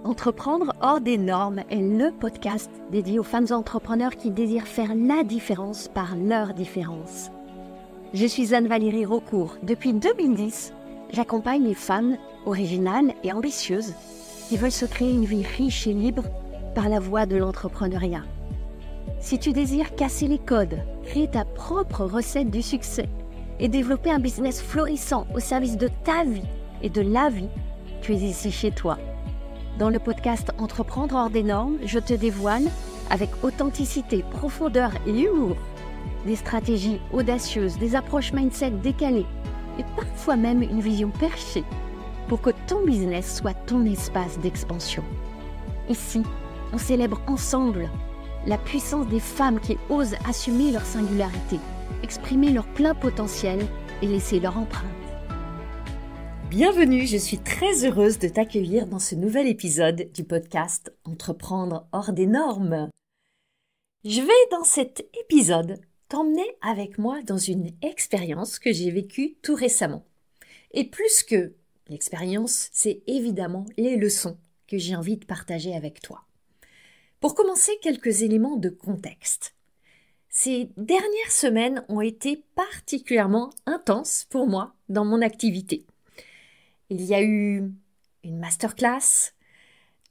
Entreprendre hors des normes est le podcast dédié aux femmes entrepreneurs qui désirent faire la différence par leur différence. Je suis Anne-Valérie Raucourt. Depuis 2010, j'accompagne les femmes originales et ambitieuses qui veulent se créer une vie riche et libre par la voie de l'entrepreneuriat. Si tu désires casser les codes, créer ta propre recette du succès et développer un business florissant au service de ta vie et de la vie, tu es ici chez toi. Dans le podcast Entreprendre hors des normes, je te dévoile, avec authenticité, profondeur et humour, des stratégies audacieuses, des approches mindset décalées et parfois même une vision perchée pour que ton business soit ton espace d'expansion. Ici, on célèbre ensemble la puissance des femmes qui osent assumer leur singularité, exprimer leur plein potentiel et laisser leur empreinte. Bienvenue, je suis très heureuse de t'accueillir dans ce nouvel épisode du podcast Entreprendre hors des normes. Je vais dans cet épisode t'emmener avec moi dans une expérience que j'ai vécue tout récemment. Et plus que l'expérience, c'est évidemment les leçons que j'ai envie de partager avec toi. Pour commencer, quelques éléments de contexte. Ces dernières semaines ont été particulièrement intenses pour moi dans mon activité. Il y a eu une masterclass,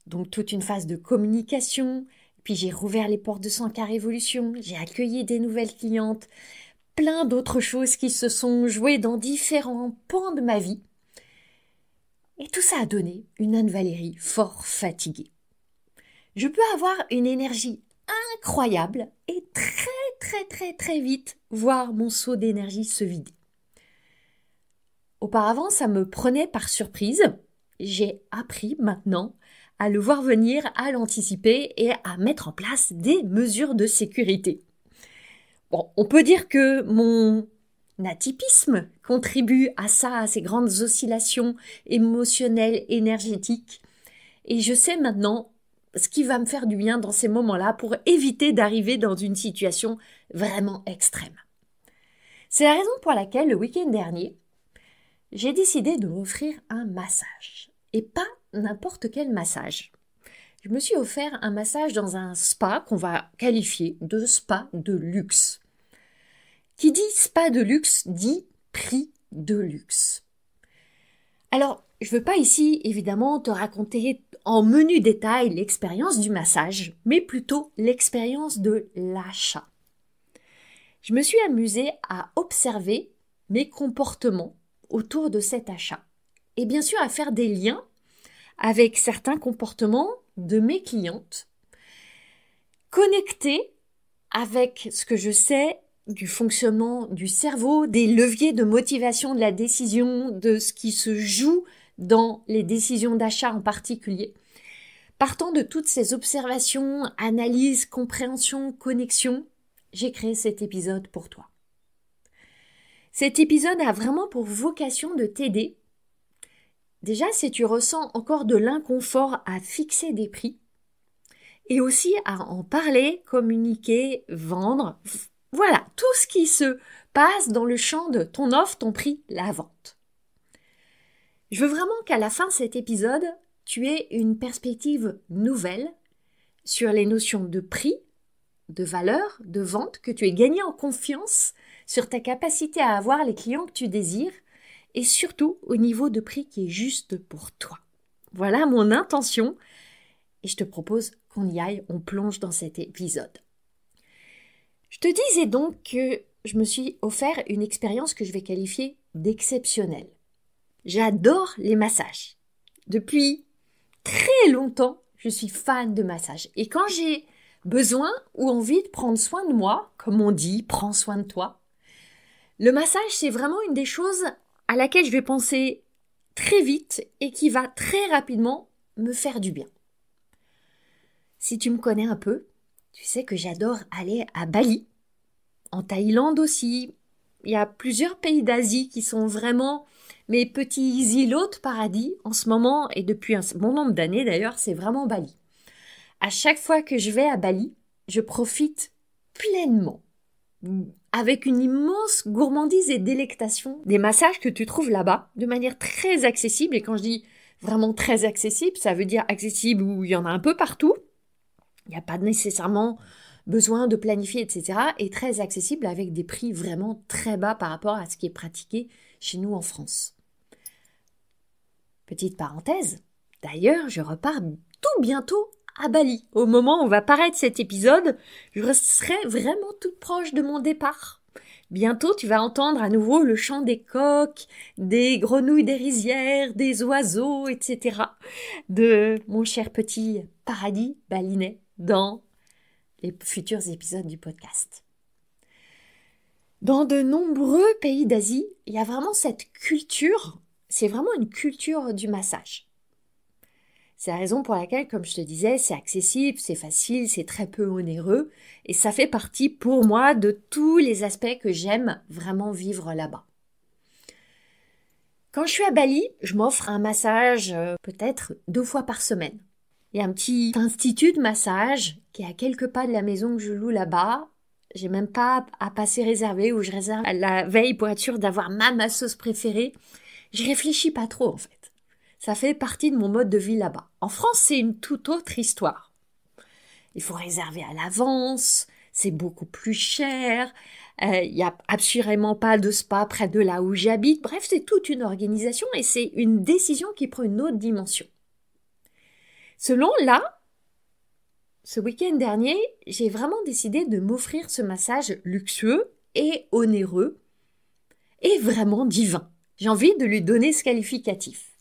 donc toute une phase de communication, puis j'ai rouvert les portes de 100K Révolution, j'ai accueilli des nouvelles clientes, plein d'autres choses qui se sont jouées dans différents pans de ma vie. Et tout ça a donné une Anne-Valérie fort fatiguée. Je peux avoir une énergie incroyable et très vite voir mon seau d'énergie se vider. Auparavant, ça me prenait par surprise. J'ai appris maintenant à le voir venir, à l'anticiper et à mettre en place des mesures de sécurité. Bon, on peut dire que mon atypisme contribue à ça, à ces grandes oscillations émotionnelles, énergétiques. Et je sais maintenant ce qui va me faire du bien dans ces moments-là pour éviter d'arriver dans une situation vraiment extrême. C'est la raison pour laquelle le week-end dernier, j'ai décidé de m'offrir un massage. Et pas n'importe quel massage. Je me suis offert un massage dans un spa qu'on va qualifier de spa de luxe. Qui dit spa de luxe dit prix de luxe. Alors, je ne veux pas ici, évidemment, te raconter en menu détail l'expérience du massage, mais plutôt l'expérience de l'achat. Je me suis amusée à observer mes comportements autour de cet achat. Et bien sûr, à faire des liens avec certains comportements de mes clientes, connectés avec ce que je sais du fonctionnement du cerveau, des leviers de motivation de la décision, de ce qui se joue dans les décisions d'achat en particulier. Partant de toutes ces observations, analyses, compréhensions, connexions, j'ai créé cet épisode pour toi. Cet épisode a vraiment pour vocation de t'aider. Déjà, si tu ressens encore de l'inconfort à fixer des prix et aussi à en parler, communiquer, vendre, voilà, tout ce qui se passe dans le champ de ton offre, ton prix, la vente. Je veux vraiment qu'à la fin de cet épisode, tu aies une perspective nouvelle sur les notions de prix, de valeur, de vente, que tu aies gagné en confiance sur ta capacité à avoir les clients que tu désires et surtout au niveau de prix qui est juste pour toi. Voilà mon intention et je te propose qu'on y aille, on plonge dans cet épisode. Je te disais donc que je me suis offert une expérience que je vais qualifier d'exceptionnelle. J'adore les massages. Depuis très longtemps, je suis fan de massages. Et quand j'ai besoin ou envie de prendre soin de moi, comme on dit, prends soin de toi, le massage, c'est vraiment une des choses à laquelle je vais penser très vite et qui va très rapidement me faire du bien. Si tu me connais un peu, tu sais que j'adore aller à Bali, en Thaïlande aussi. Il y a plusieurs pays d'Asie qui sont vraiment mes petits îlots de paradis en ce moment et depuis un bon nombre d'années d'ailleurs, c'est vraiment Bali. À chaque fois que je vais à Bali, je profite pleinement avec une immense gourmandise et délectation des massages que tu trouves là-bas de manière très accessible. Et quand je dis vraiment très accessible. Ça veut dire accessible où il y en a un peu partout. Il n'y a pas nécessairement besoin de planifier, etc. Et très accessible avec des prix vraiment très bas par rapport à ce qui est pratiqué chez nous en France. Petite parenthèse, d'ailleurs, je repars tout bientôt à Bali. Au moment où va paraître cet épisode, je serai vraiment toute proche de mon départ. Bientôt, tu vas entendre à nouveau le chant des coqs, des grenouilles des rizières, des oiseaux, etc. de mon cher petit paradis balinais dans les futurs épisodes du podcast. Dans de nombreux pays d'Asie, il y a vraiment cette culture, c'est vraiment une culture du massage. C'est la raison pour laquelle, comme je te disais, c'est accessible, c'est facile, c'est très peu onéreux et ça fait partie pour moi de tous les aspects que j'aime vraiment vivre là-bas. Quand je suis à Bali, je m'offre un massage peut-être 2 fois par semaine. Il y a un petit institut de massage qui est à quelques pas de la maison que je loue là-bas. J'ai même pas à passer réservé ou je réserve à la veille pour être sûre d'avoir ma masseuse préférée. Je réfléchis pas trop en fait. Ça fait partie de mon mode de vie là-bas. En France, c'est une toute autre histoire. Il faut réserver à l'avance, c'est beaucoup plus cher, il n'y a absolument pas de spa près de là où j'habite. Bref, c'est toute une organisation et c'est une décision qui prend une autre dimension. Selon là, ce week-end dernier, j'ai vraiment décidé de m'offrir ce massage luxueux et onéreux et vraiment divin. J'ai envie de lui donner ce qualificatif.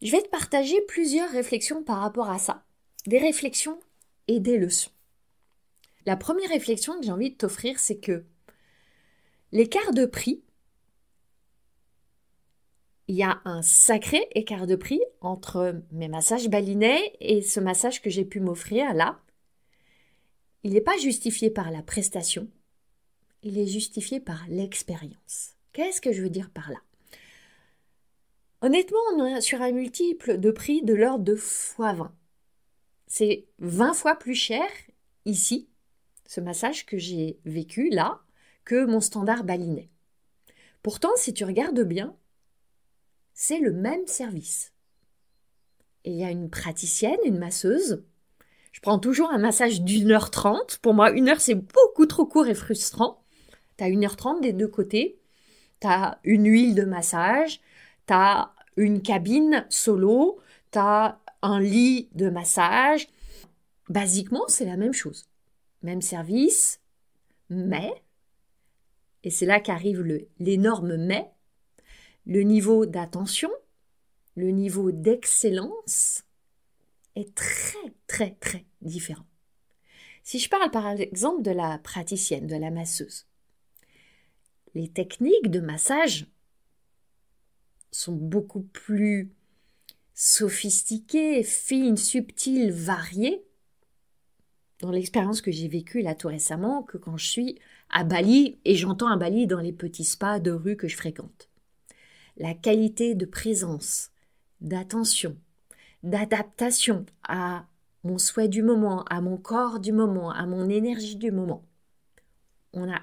Je vais te partager plusieurs réflexions par rapport à ça. Des réflexions et des leçons. La première réflexion que j'ai envie de t'offrir, c'est que l'écart de prix, il y a un sacré écart de prix entre mes massages balinais et ce massage que j'ai pu m'offrir là. Il n'est pas justifié par la prestation, il est justifié par l'expérience. Qu'est-ce que je veux dire par là ? Honnêtement, on est sur un multiple de prix de l'ordre de x20. C'est 20 fois plus cher ici, ce massage que j'ai vécu là, que mon standard balinais. Pourtant, si tu regardes bien, c'est le même service. Et il y a une praticienne, une masseuse. Je prends toujours un massage d'1h30. Pour moi, 1 heure, c'est beaucoup trop court et frustrant. Tu as 1h30 des deux côtés. Tu as une huile de massage. Tu as une cabine solo. Tu as un lit de massage. Basiquement, c'est la même chose. Même service, mais, et c'est là qu'arrive l'énorme mais, le niveau d'attention, le niveau d'excellence est très, très, très différent. Si je parle par exemple de la praticienne, de la masseuse, les techniques de massage sont beaucoup plus sophistiquées, fines, subtiles, variées, dans l'expérience que j'ai vécue là tout récemment, que quand je suis à Bali, et j'entends à Bali dans les petits spas de rue que je fréquente. La qualité de présence, d'attention, d'adaptation à mon souhait du moment, à mon corps du moment, à mon énergie du moment. On n'a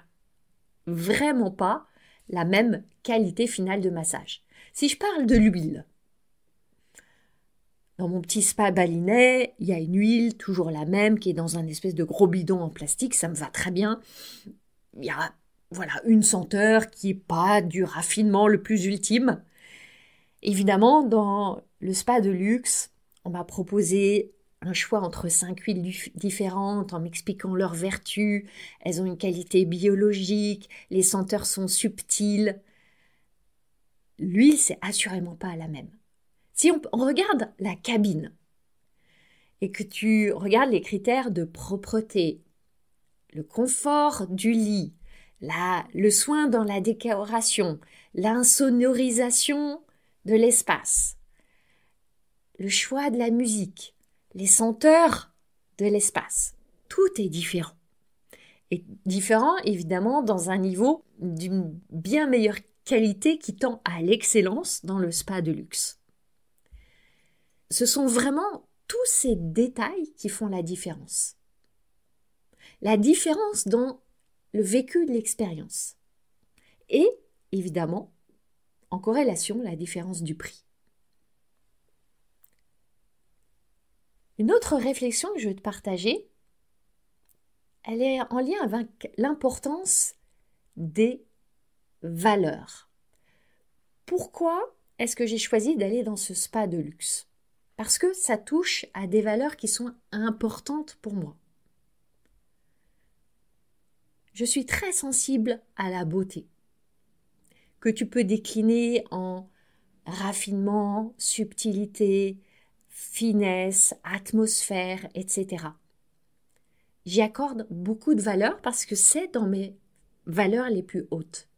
vraiment pas la même qualité finale de massage. Si je parle de l'huile, dans mon petit spa balinais, il y a une huile, toujours la même, qui est dans un espèce de gros bidon en plastique, ça me va très bien. Il y a une senteur qui n'est pas du raffinement le plus ultime. Évidemment, dans le spa de luxe, on m'a proposé un choix entre 5 huiles différentes en m'expliquant leurs vertus. Elles ont une qualité biologique, les senteurs sont subtiles. L'huile, c'est assurément pas la même. Si on regarde la cabine et que tu regardes les critères de propreté, le confort du lit, le soin dans la décoration, l'insonorisation de l'espace, le choix de la musique, les senteurs de l'espace, tout est différent. Et différent, évidemment, dans un niveau d'une bien meilleure qualité qui tend à l'excellence dans le spa de luxe. Ce sont vraiment tous ces détails qui font la différence. La différence dans le vécu de l'expérience. Et, évidemment, en corrélation, la différence du prix. Une autre réflexion que je veux te partager, elle est en lien avec l'importance des valeurs. Pourquoi est-ce que j'ai choisi d'aller dans ce spa de luxe? Parce que ça touche à des valeurs qui sont importantes pour moi. Je suis très sensible à la beauté, que tu peux décliner en raffinement, subtilité, finesse, atmosphère, etc. J'y accorde beaucoup de valeur parce que c'est dans mes valeurs les plus hautes.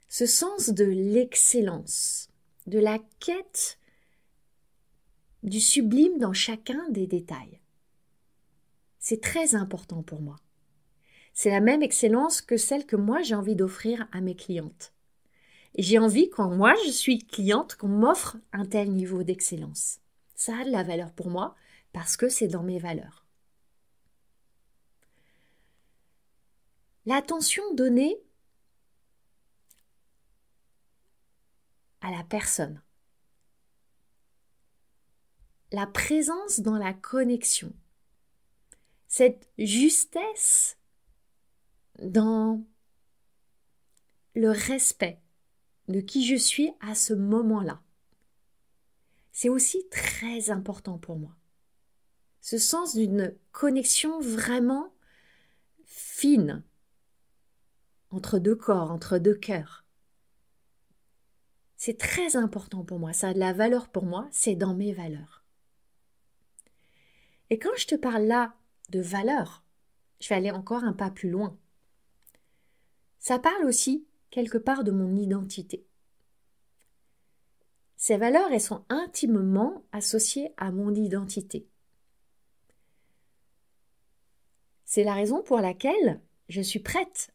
Ce sens de l'excellence, de la quête du sublime dans chacun des détails. C'est très important pour moi. C'est la même excellence que celle que moi j'ai envie d'offrir à mes clientes. Et j'ai envie, quand moi je suis cliente, qu'on m'offre un tel niveau d'excellence. Ça a de la valeur pour moi parce que c'est dans mes valeurs. L'attention donnée à la personne. La présence dans la connexion. Cette justesse dans le respect de qui je suis à ce moment-là. C'est aussi très important pour moi. Ce sens d'une connexion vraiment fine entre deux corps, entre deux cœurs. C'est très important pour moi, ça a de la valeur pour moi, c'est dans mes valeurs. Et quand je te parle là de valeurs, je vais aller encore un pas plus loin. Ça parle aussi quelque part de mon identité. Ces valeurs, elles sont intimement associées à mon identité. C'est la raison pour laquelle je suis prête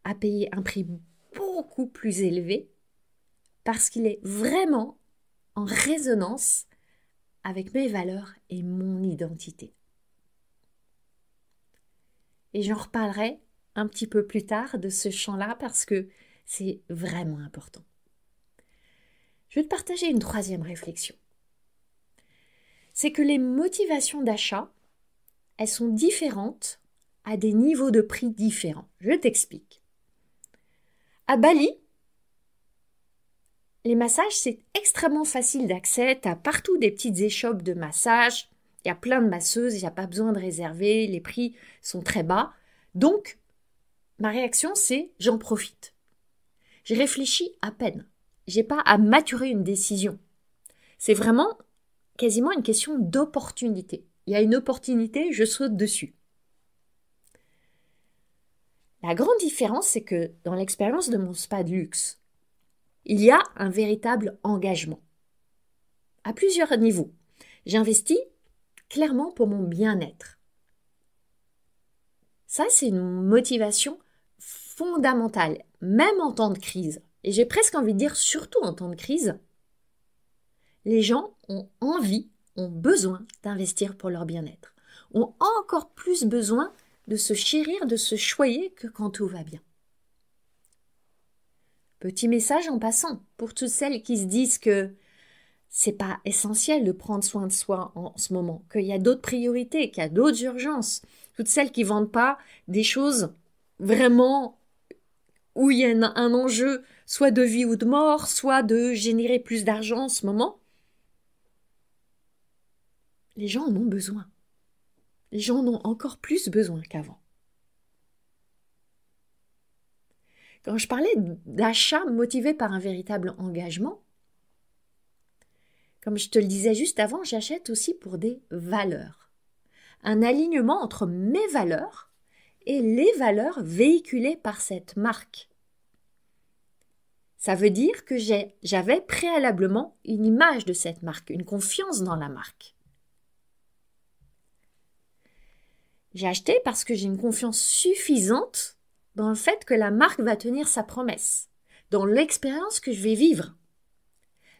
à payer un prix beaucoup plus élevé parce qu'il est vraiment en résonance avec mes valeurs et mon identité. Et j'en reparlerai un petit peu plus tard de ce champ-là parce que c'est vraiment important. Je vais te partager une troisième réflexion. C'est que les motivations d'achat, elles sont différentes à des niveaux de prix différents. Je t'explique. À Bali, les massages, c'est extrêmement facile d'accès. Tu as partout des petites échoppes de massage. Il y a plein de masseuses, il n'y a pas besoin de réserver. Les prix sont très bas. Donc, ma réaction, c'est j'en profite. J'ai réfléchi à peine. Je n'ai pas à maturer une décision. C'est vraiment quasiment une question d'opportunité. Il y a une opportunité, je saute dessus. La grande différence, c'est que dans l'expérience de mon spa de luxe, il y a un véritable engagement. À plusieurs niveaux. J'investis clairement pour mon bien-être. Ça, c'est une motivation fondamentale, même en temps de crise. Et j'ai presque envie de dire, surtout en temps de crise, les gens ont envie, ont besoin d'investir pour leur bien-être. Ont encore plus besoin de se chérir, de se choyer que quand tout va bien. Petit message en passant, pour toutes celles qui se disent que c'est pas essentiel de prendre soin de soi en ce moment, qu'il y a d'autres priorités, qu'il y a d'autres urgences. Toutes celles qui vendent pas des choses vraiment où il y a un enjeu soit de vie ou de mort, soit de générer plus d'argent en ce moment. Les gens en ont besoin. Les gens en ont encore plus besoin qu'avant. Quand je parlais d'achat motivé par un véritable engagement, comme je te le disais juste avant, j'achète aussi pour des valeurs. Un alignement entre mes valeurs et les valeurs véhiculées par cette marque. Ça veut dire que j'avais préalablement une image de cette marque, une confiance dans la marque. J'ai acheté parce que j'ai une confiance suffisante dans le fait que la marque va tenir sa promesse, dans l'expérience que je vais vivre.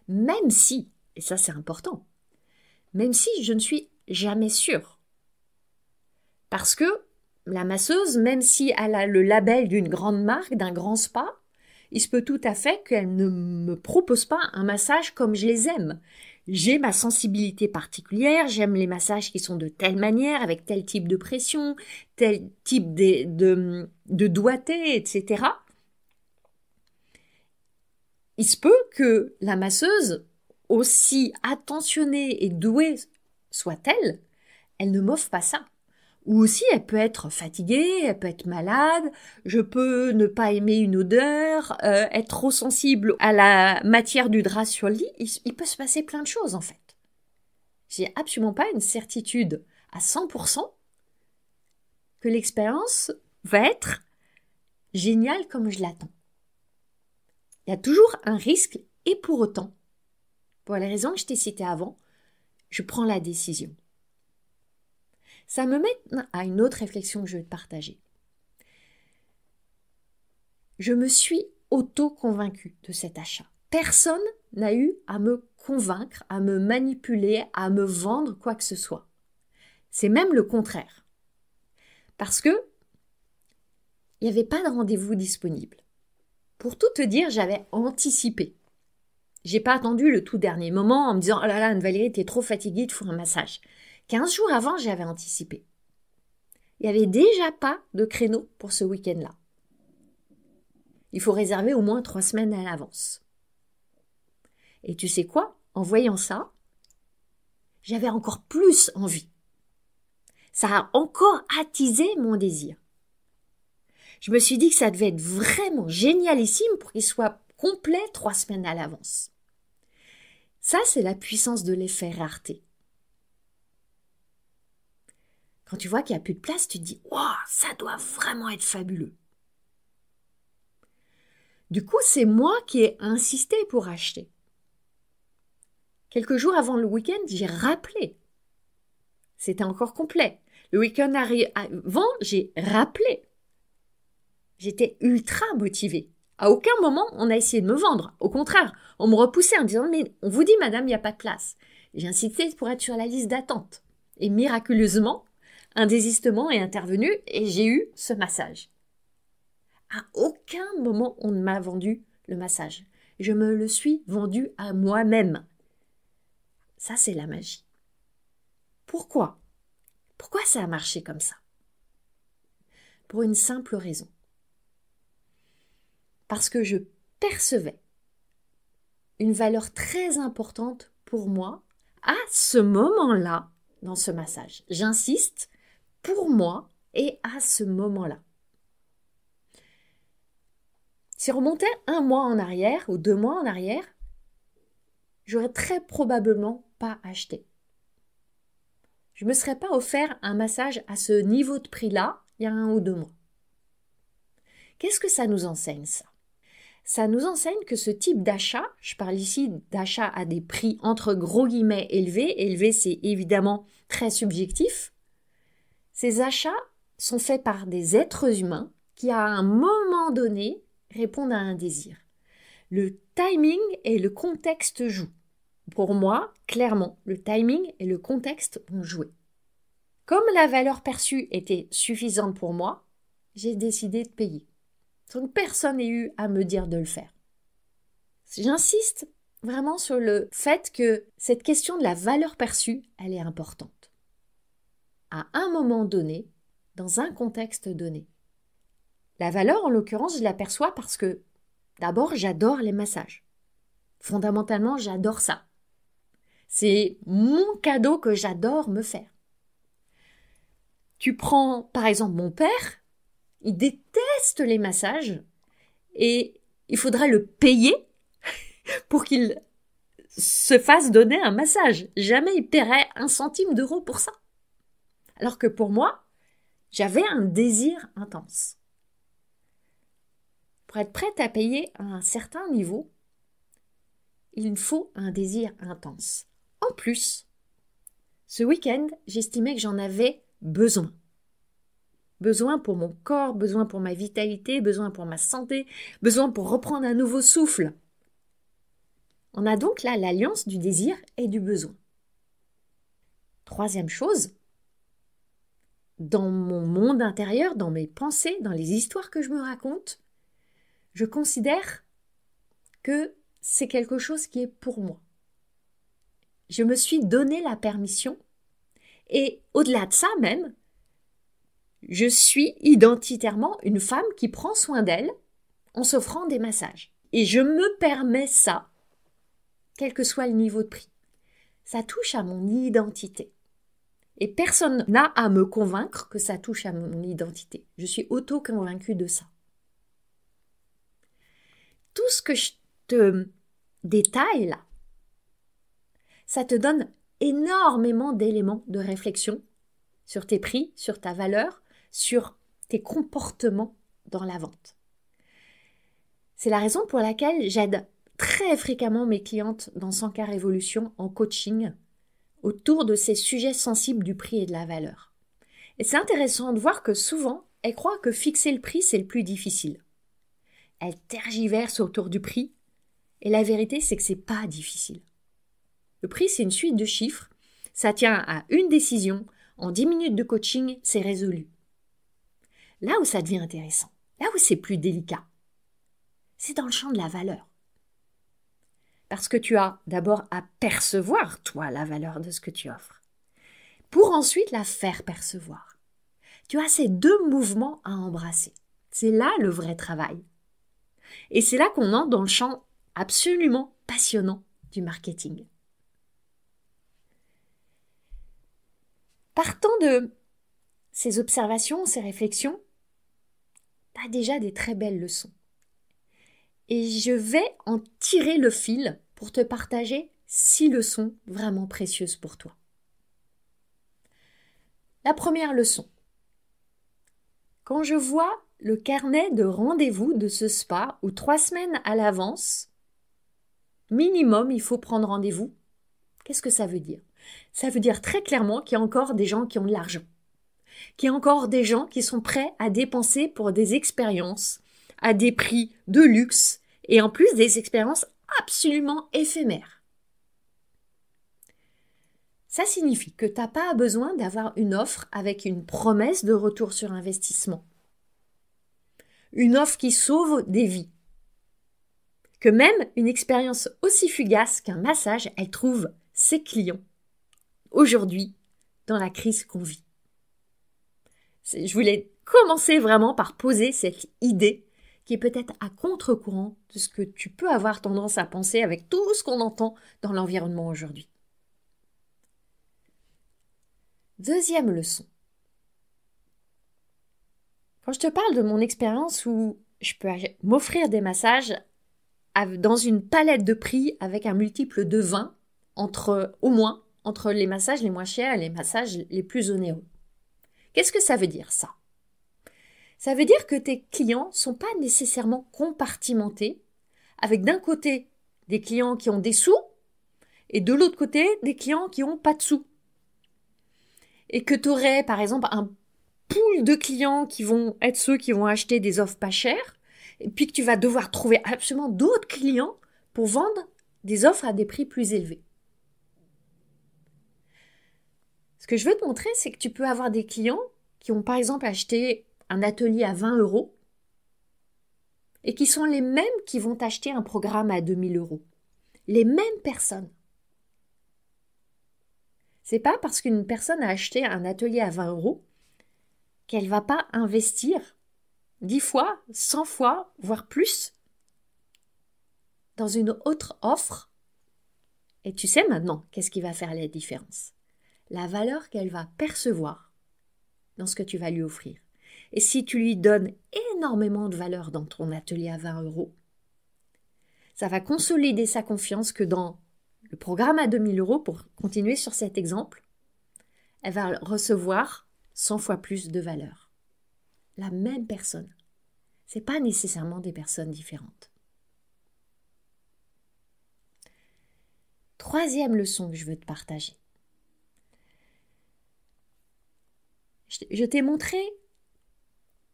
Même si, et ça c'est important, même si je ne suis jamais sûre. Parce que la masseuse, même si elle a le label d'une grande marque, d'un grand spa, il se peut tout à fait qu'elle ne me propose pas un massage comme je les aime. J'ai ma sensibilité particulière, j'aime les massages qui sont de telle manière, avec tel type de pression, tel type de doigté, etc. Il se peut que la masseuse, aussi attentionnée et douée soit-elle, elle ne m'offre pas ça. Ou aussi, elle peut être fatiguée, elle peut être malade, je peux ne pas aimer une odeur, être trop sensible à la matière du drap sur le lit. Il peut se passer plein de choses, en fait. J'ai absolument pas une certitude à 100% que l'expérience va être géniale comme je l'attends. Il y a toujours un risque et pour autant, pour les raisons que je t'ai citées avant, je prends la décision. Ça me met à une autre réflexion que je vais te partager. Je me suis auto-convaincue de cet achat. Personne n'a eu à me convaincre, à me manipuler, à me vendre quoi que ce soit. C'est même le contraire. Parce que il n'y avait pas de rendez-vous disponible. Pour tout te dire, j'avais anticipé. J'ai pas attendu le tout dernier moment en me disant « Oh là là, Anne-Valérie, t'es trop fatiguée, il te faut un massage ». 15 jours avant, j'avais anticipé. Il n'y avait déjà pas de créneau pour ce week-end-là. Il faut réserver au moins 3 semaines à l'avance. Et tu sais quoi? En voyant ça, j'avais encore plus envie. Ça a encore attisé mon désir. Je me suis dit que ça devait être vraiment génialissime pour qu'il soit complet 3 semaines à l'avance. Ça, c'est la puissance de l'effet rareté. Quand tu vois qu'il n'y a plus de place, tu te dis « Waouh, ça doit vraiment être fabuleux !» Du coup, c'est moi qui ai insisté pour acheter. Quelques jours avant le week-end, j'ai rappelé. C'était encore complet. Le week-end avant, j'ai rappelé. J'étais ultra motivée. À aucun moment, on a essayé de me vendre. Au contraire, on me repoussait en disant « Mais on vous dit, madame, il n'y a pas de place. » J'ai insisté pour être sur la liste d'attente. Et miraculeusement, un désistement est intervenu et j'ai eu ce massage. À aucun moment, on ne m'a vendu le massage. Je me le suis vendu à moi-même. Ça, c'est la magie. Pourquoi? Pourquoi ça a marché comme ça? Pour une simple raison. Parce que je percevais une valeur très importante pour moi à ce moment-là dans ce massage. J'insiste, pour moi et à ce moment-là. Si on remontait 1 mois en arrière ou 2 mois en arrière, j'aurais très probablement pas acheté. Je ne me serais pas offert un massage à ce niveau de prix-là il y a 1 ou 2 mois. Qu'est-ce que ça nous enseigne, ça? Ça nous enseigne que ce type d'achat, je parle ici d'achat à des prix entre gros guillemets élevés, élevé c'est évidemment très subjectif, ces achats sont faits par des êtres humains qui à un moment donné répondent à un désir. Le timing et le contexte jouent. Pour moi, clairement, le timing et le contexte ont joué. Comme la valeur perçue était suffisante pour moi, j'ai décidé de payer. Donc personne n'a eu à me dire de le faire. J'insiste vraiment sur le fait que cette question de la valeur perçue, elle est importante. À un moment donné, dans un contexte donné. La valeur, en l'occurrence, je l'aperçois parce que, d'abord, j'adore les massages. Fondamentalement, j'adore ça. C'est mon cadeau que j'adore me faire. Tu prends, par exemple, mon père, il déteste les massages et il faudrait le payer pour qu'il se fasse donner un massage. Jamais il paierait 1 centime d'euro pour ça. Alors que pour moi, j'avais un désir intense. Pour être prête à payer à un certain niveau, il me faut un désir intense. En plus, ce week-end, j'estimais que j'en avais besoin. Besoin pour mon corps, besoin pour ma vitalité, besoin pour ma santé, besoin pour reprendre un nouveau souffle. On a donc là l'alliance du désir et du besoin. Troisième chose, dans mon monde intérieur, dans mes pensées, dans les histoires que je me raconte, je considère que c'est quelque chose qui est pour moi. Je me suis donné la permission et au-delà de ça même, je suis identitairement une femme qui prend soin d'elle en s'offrant des massages. Et je me permets ça, quel que soit le niveau de prix. Ça touche à mon identité. Et personne n'a à me convaincre que ça touche à mon identité. Je suis auto-convaincue de ça. Tout ce que je te détaille là, ça te donne énormément d'éléments de réflexion sur tes prix, sur ta valeur, sur tes comportements dans la vente. C'est la raison pour laquelle j'aide très fréquemment mes clientes dans 100K Révolution en coaching autour de ces sujets sensibles du prix et de la valeur. Et c'est intéressant de voir que souvent, elles croient que fixer le prix, c'est le plus difficile. Elles tergiversent autour du prix et la vérité, c'est que c'est pas difficile. Le prix, c'est une suite de chiffres. Ça tient à une décision. En 10 minutes de coaching, c'est résolu. Là où ça devient intéressant, là où c'est plus délicat, c'est dans le champ de la valeur. Parce que tu as d'abord à percevoir, toi, la valeur de ce que tu offres, pour ensuite la faire percevoir. Tu as ces deux mouvements à embrasser. C'est là le vrai travail. Et c'est là qu'on entre dans le champ absolument passionnant du marketing. Partant de ces observations, ces réflexions, tu as déjà des très belles leçons. Et je vais en tirer le fil pour te partager 6 leçons vraiment précieuses pour toi. La première leçon. Quand je vois le carnet de rendez-vous de ce spa où 3 semaines à l'avance, minimum, il faut prendre rendez-vous, qu'est-ce que ça veut dire? Ça veut dire très clairement qu'il y a encore des gens qui ont de l'argent, qu'il y a encore des gens qui sont prêts à dépenser pour des expériences à des prix de luxe et en plus des expériences absolument éphémères. Ça signifie que tu n'as pas besoin d'avoir une offre avec une promesse de retour sur investissement. Une offre qui sauve des vies. Que même une expérience aussi fugace qu'un massage, elle trouve ses clients aujourd'hui dans la crise qu'on vit. Je voulais commencer vraiment par poser cette idée qui est peut-être à contre-courant de ce que tu peux avoir tendance à penser avec tout ce qu'on entend dans l'environnement aujourd'hui. Deuxième leçon. Quand je te parle de mon expérience où je peux m'offrir des massages dans une palette de prix avec un multiple de 20 au moins entre les massages les moins chers et les massages les plus onéreux. Qu'est-ce que ça veut dire ça? Ça veut dire que tes clients ne sont pas nécessairement compartimentés avec d'un côté des clients qui ont des sous et de l'autre côté des clients qui n'ont pas de sous. Et que tu aurais par exemple un pool de clients qui vont être ceux qui vont acheter des offres pas chères et puis que tu vas devoir trouver absolument d'autres clients pour vendre des offres à des prix plus élevés. Ce que je veux te montrer, c'est que tu peux avoir des clients qui ont par exemple acheté un atelier à 20 € et qui sont les mêmes qui vont acheter un programme à 2000 €. Les mêmes personnes. C'est pas parce qu'une personne a acheté un atelier à 20 € qu'elle va pas investir 10 fois, 100 fois, voire plus dans une autre offre. Et tu sais maintenant qu'est-ce qui va faire la différence? La valeur qu'elle va percevoir dans ce que tu vas lui offrir. Et si tu lui donnes énormément de valeur dans ton atelier à 20 €, ça va consolider sa confiance que dans le programme à 2000 €, pour continuer sur cet exemple, elle va recevoir 100 fois plus de valeur. La même personne. Ce n'est pas nécessairement des personnes différentes. Troisième leçon que je veux te partager. Je t'ai montré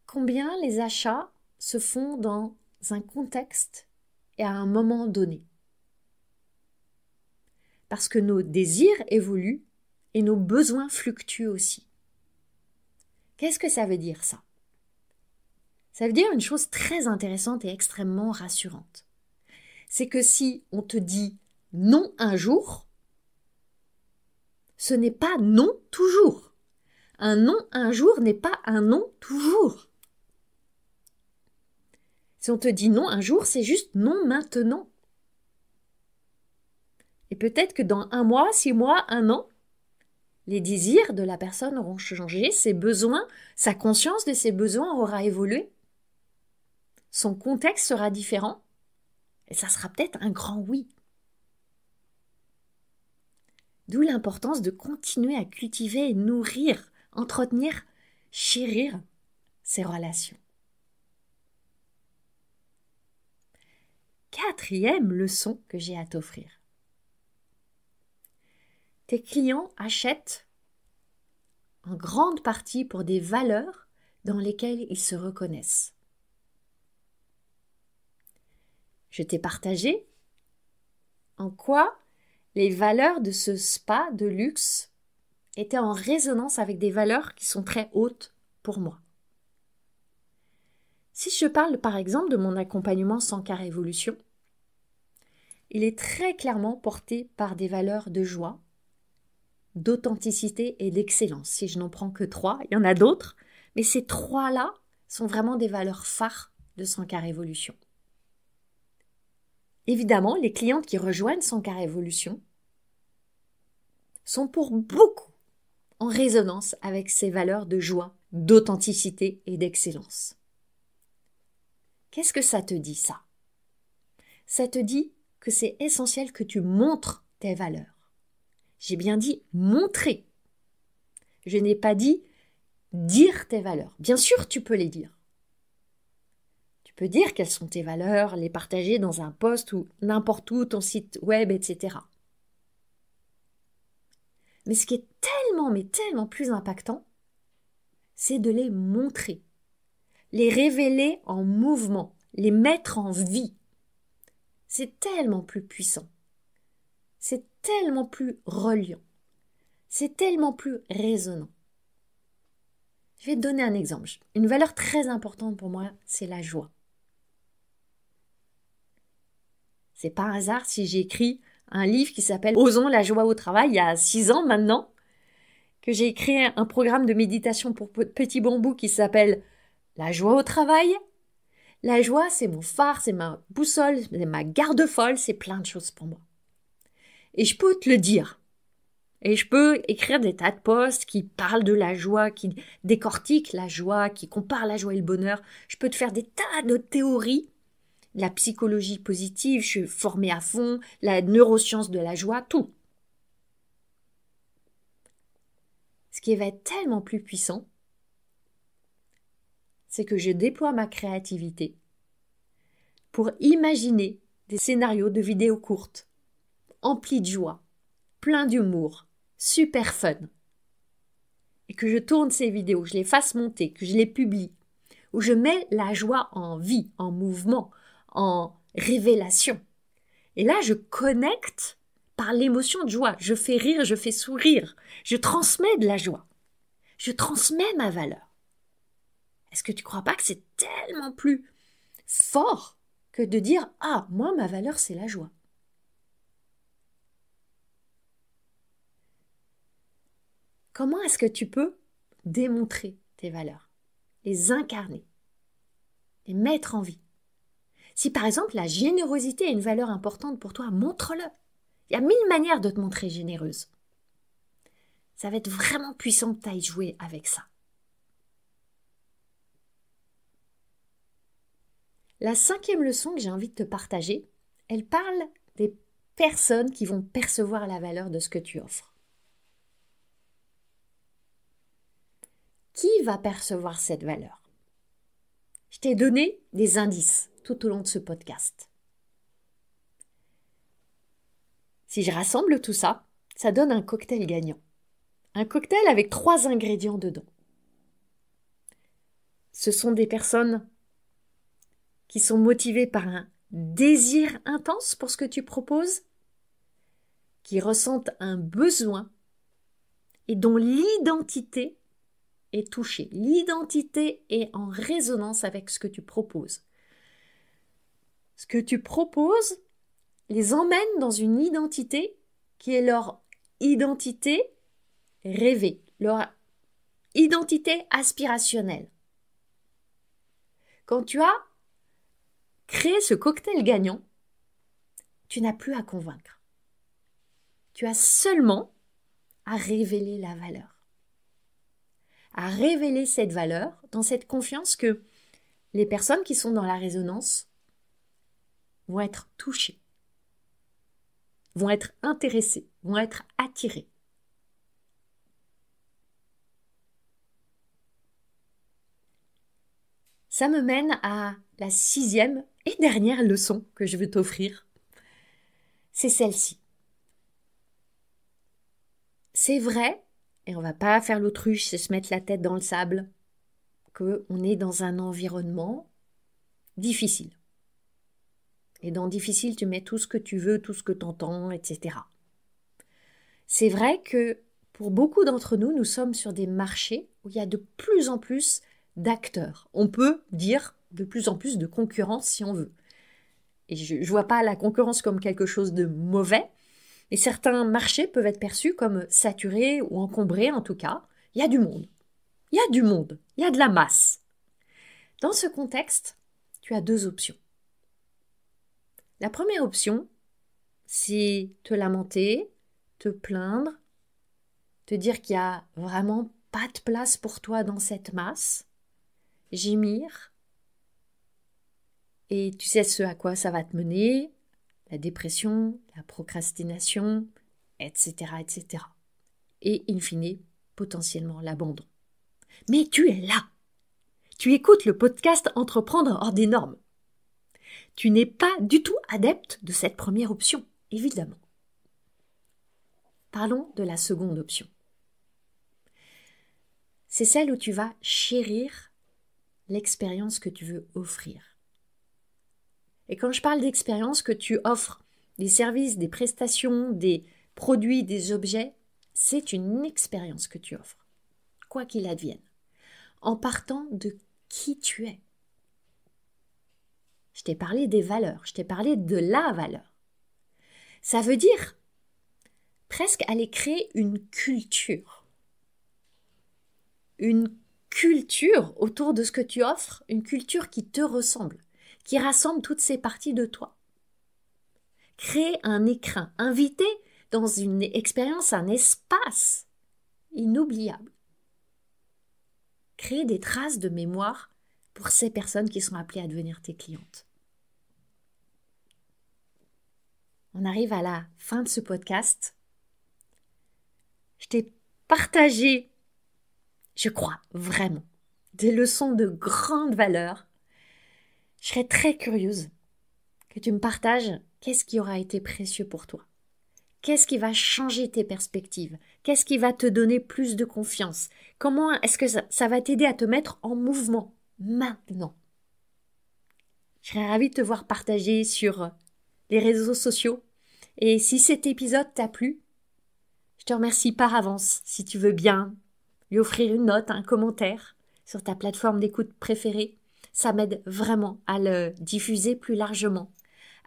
combien les achats se font dans un contexte et à un moment donné. Parce que nos désirs évoluent et nos besoins fluctuent aussi. Qu'est-ce que ça veut dire ça? Ça veut dire une chose très intéressante et extrêmement rassurante. c'est que si on te dit non un jour, ce n'est pas non toujours. Un non un jour n'est pas un non toujours. Si on te dit non un jour, c'est juste non maintenant. Et peut-être que dans 1 mois, 6 mois, 1 an, les désirs de la personne auront changé, ses besoins, sa conscience de ses besoins aura évolué. Son contexte sera différent et ça sera peut-être un grand oui. D'où l'importance de continuer à cultiver, nourrir, entretenir, chérir ces relations. 4e leçon que j'ai à t'offrir. Tes clients achètent en grande partie pour des valeurs dans lesquelles ils se reconnaissent. Je t'ai partagé en quoi les valeurs de ce spa de luxe étaient en résonance avec des valeurs qui sont très hautes pour moi. Si je parle par exemple de mon accompagnement 100K Révolution, il est très clairement porté par des valeurs de joie, d'authenticité et d'excellence. Si je n'en prends que 3, il y en a d'autres, mais ces 3-là sont vraiment des valeurs phares de 100K Révolution. Évidemment, les clientes qui rejoignent 100K Révolution sont pour beaucoup en résonance avec ces valeurs de joie, d'authenticité et d'excellence. Qu'est-ce que ça te dit, ça? Ça te dit que c'est essentiel que tu montres tes valeurs. J'ai bien dit montrer. Je n'ai pas dit dire tes valeurs. Bien sûr, tu peux les dire. Tu peux dire quelles sont tes valeurs, les partager dans un post ou n'importe où, ton site web, etc. Mais ce qui est tellement plus impactant, c'est de les montrer, les révéler en mouvement, les mettre en vie. C'est tellement plus puissant, c'est tellement plus reliant, c'est tellement plus résonnant. Je vais te donner un exemple. Une valeur très importante pour moi, c'est la joie. C'est pas un hasard si j'ai écrit un livre qui s'appelle « Osons la joie au travail » il y a 6 ans maintenant, que j'ai créé un programme de méditation pour petits bambous qui s'appelle « La joie au travail ». La joie, c'est mon phare, c'est ma boussole, c'est ma garde-folle, c'est plein de choses pour moi. Et je peux te le dire. Et je peux écrire des tas de posts qui parlent de la joie, qui décortiquent la joie, qui comparent la joie et le bonheur. Je peux te faire des tas de théories. La psychologie positive, je suis formée à fond, la neuroscience de la joie, tout. Ce qui va être tellement plus puissant, c'est que je déploie ma créativité pour imaginer des scénarios de vidéos courtes, emplis de joie, pleins d'humour, super fun. Et que je tourne ces vidéos, je les fasse monter, que je les publie, où je mets la joie en vie, en mouvement, en révélation. Et là, je connecte par l'émotion de joie. Je fais rire, je fais sourire. Je transmets de la joie. Je transmets ma valeur. Est-ce que tu ne crois pas que c'est tellement plus fort que de dire « Ah, moi, ma valeur, c'est la joie ». Comment est-ce que tu peux démontrer tes valeurs, les incarner, les mettre en vie? Si par exemple la générosité est une valeur importante pour toi, montre-le. Il y a 1000 manières de te montrer généreuse. Ça va être vraiment puissant que tu ailles jouer avec ça. La 5e leçon que j'ai envie de te partager, elle parle des personnes qui vont percevoir la valeur de ce que tu offres. Qui va percevoir cette valeur? Je t'ai donné des indices tout au long de ce podcast. Si je rassemble tout ça, ça donne un cocktail gagnant. Un cocktail avec 3 ingrédients dedans. Ce sont des personnes qui sont motivées par un désir intense pour ce que tu proposes, qui ressentent un besoin et dont l'identité est touchée. L'identité est en résonance avec ce que tu proposes. Ce que tu proposes les emmène dans une identité qui est leur identité rêvée, leur identité aspirationnelle. Quand tu as créé ce cocktail gagnant, tu n'as plus à convaincre. Tu as seulement à révéler la valeur. À révéler cette valeur dans cette confiance que les personnes qui sont dans la résonance vont être touchées, vont être intéressées, vont être attirées. Ça me mène à la 6e et dernière leçon que je veux t'offrir. C'est celle-ci. C'est vrai, et on va pas faire l'autruche et se mettre la tête dans le sable, qu'on est dans un environnement difficile. Et dans difficile, tu mets tout ce que tu veux, tout ce que tu entends, etc. C'est vrai que pour beaucoup d'entre nous, nous sommes sur des marchés où il y a de plus en plus d'acteurs. On peut dire de plus en plus de concurrence si on veut. Et je ne vois pas la concurrence comme quelque chose de mauvais, mais certains marchés peuvent être perçus comme saturés ou encombrés en tout cas. Il y a du monde. Il y a du monde. Il y a de la masse. Dans ce contexte, tu as 2 options. La première option, c'est te lamenter, te plaindre, te dire qu'il n'y a vraiment pas de place pour toi dans cette masse, gémir, et tu sais ce à quoi ça va te mener, la dépression, la procrastination, etc., etc. Et in fine, potentiellement l'abandon. Mais tu es là. Tu écoutes le podcast Entreprendre hors des normes. Tu n'es pas du tout adepte de cette première option, évidemment. Parlons de la seconde option. C'est celle où tu vas chérir l'expérience que tu veux offrir. Et quand je parle d'expérience, que tu offres des services, des prestations, des produits, des objets, c'est une expérience que tu offres, quoi qu'il advienne, en partant de qui tu es. Je t'ai parlé des valeurs, je t'ai parlé de la valeur. Ça veut dire presque aller créer une culture. Une culture autour de ce que tu offres, une culture qui te ressemble, qui rassemble toutes ces parties de toi. Créer un écrin, inviter dans une expérience, un espace inoubliable. Créer des traces de mémoire pour ces personnes qui sont appelées à devenir tes clientes. On arrive à la fin de ce podcast. Je t'ai partagé, je crois vraiment, des leçons de grande valeur. Je serais très curieuse que tu me partages qu'est-ce qui aura été précieux pour toi. Qu'est-ce qui va changer tes perspectives? Qu'est-ce qui va te donner plus de confiance? Comment est-ce que ça va t'aider à te mettre en mouvement maintenant? Je serais ravie de te voir partager sur les réseaux sociaux. Et si cet épisode t'a plu, je te remercie par avance si tu veux bien lui offrir une note, un commentaire sur ta plateforme d'écoute préférée. Ça m'aide vraiment à le diffuser plus largement,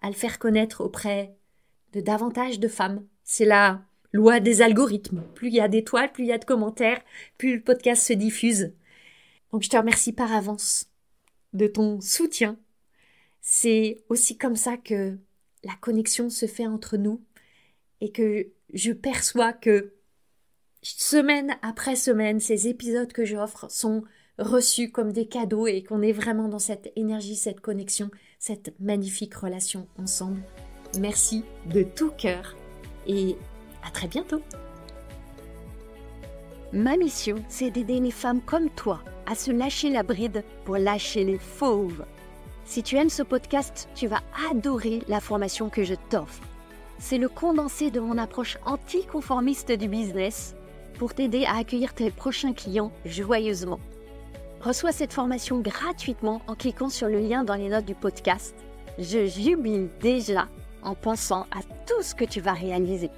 à le faire connaître auprès de davantage de femmes. C'est la loi des algorithmes. Plus il y a d'étoiles, plus il y a de commentaires, plus le podcast se diffuse. Donc je te remercie par avance de ton soutien. C'est aussi comme ça que la connexion se fait entre nous et que je perçois que semaine après semaine, ces épisodes que j'offre sont reçus comme des cadeaux et qu'on est vraiment dans cette énergie, cette connexion, cette magnifique relation ensemble. Merci de tout cœur et à très bientôt. Ma mission, c'est d'aider les femmes comme toi à se lâcher la bride pour lâcher les fauves. Si tu aimes ce podcast, tu vas adorer la formation que je t'offre. C'est le condensé de mon approche anticonformiste du business pour t'aider à accueillir tes prochains clients joyeusement. Reçois cette formation gratuitement en cliquant sur le lien dans les notes du podcast. Je jubile déjà en pensant à tout ce que tu vas réaliser.